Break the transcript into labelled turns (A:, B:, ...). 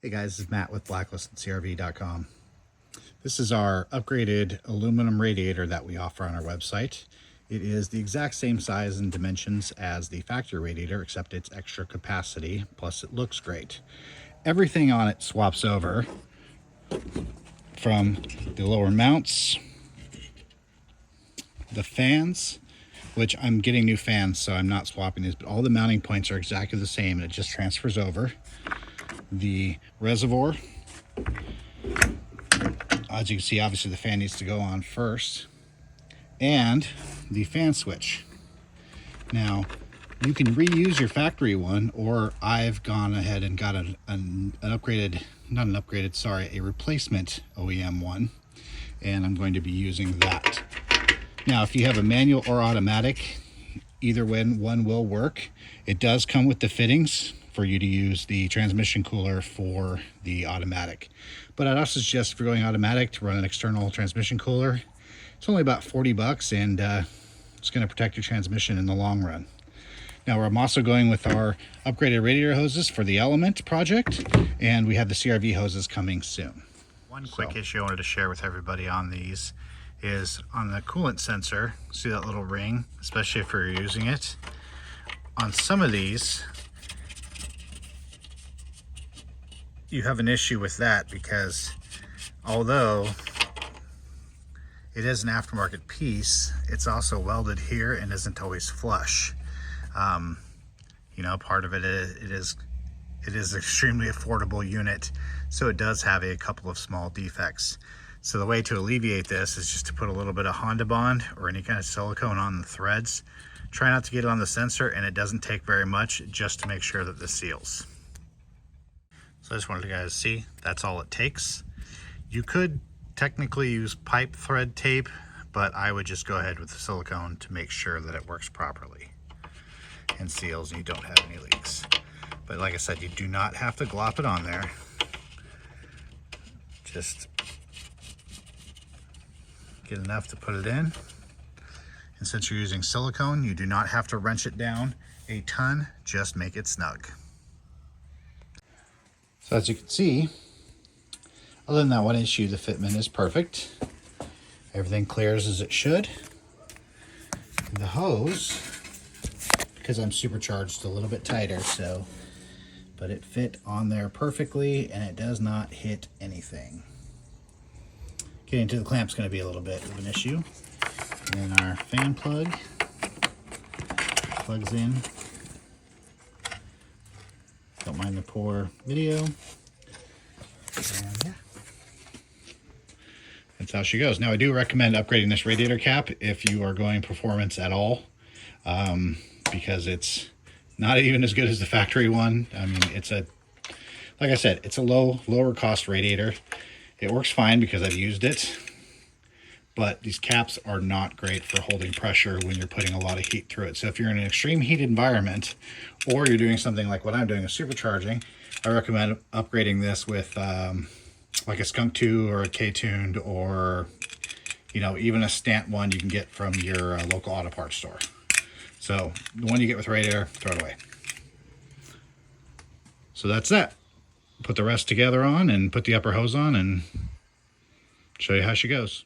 A: Hey guys, this is Matt with blacklistedcrv.com. This is our upgraded aluminum radiator that we offer on our website. It is the exact same size and dimensions as the factory radiator, except it's extra capacity, plus it looks great. Everything on it swaps over from the lower mounts, the fans, which I'm getting new fans, so I'm not swapping these, but all the mounting points are exactly the same, and it just transfers over. The reservoir, as you can see, obviously the fan needs to go on first, and the fan switch. Now you can reuse your factory one, or I've gone ahead and got a replacement OEM one, and I'm going to be using that. Now if you have a manual or automatic, either one will work. It does come with the fittings for you to use the transmission cooler for the automatic, but I'd also suggest if you're going automatic to run an external transmission cooler. It's only about 40 bucks, and it's going to protect your transmission in the long run. Now I'm also going with our upgraded radiator hoses for the Element project, and we have the CRV hoses coming soon. One quick issue I wanted to share with everybody on these is on the coolant sensor. See that little ring, especially if you're using it on some of these. You have an issue with that because although it is an aftermarket piece, it's also welded here and isn't always flush. You know, part of it is extremely affordable unit, so it does have a couple of small defects. So the way to alleviate this is just to put a little bit of Honda Bond or any kind of silicone on the threads. Try not to get it on the sensor, and it doesn't take very much, just to make sure that this seals. So I just wanted you guys to see, that's all it takes. You could technically use pipe thread tape, but I would just go ahead with the silicone to make sure that it works properly and seals and you don't have any leaks. But like I said, you do not have to glop it on there. Just get enough to put it in. And since you're using silicone, you do not have to wrench it down a ton, just make it snug. So as you can see, other than that one issue, the fitment is perfect. Everything clears as it should. And the hose, because I'm supercharged, a little bit tighter, so, but it fit on there perfectly and it does not hit anything. Getting to the clamp is going to be a little bit of an issue. And then our fan plug plugs in. Don't mind the poor video. And yeah, that's how she goes. Now I do recommend upgrading this radiator cap if you are going performance at all, because it's not even as good as the factory one. I mean, like I said, it's a lower cost radiator. It works fine because I've used it, but these caps are not great for holding pressure when you're putting a lot of heat through it. So if you're in an extreme heat environment, or you're doing something like what I'm doing, a supercharging, I recommend upgrading this with like a Skunk 2 or a K-tuned, or you know, even a Stant one you can get from your local auto parts store. So the one you get with radiator, throw it away. So that's that. Put the rest together on and put the upper hose on and show you how she goes.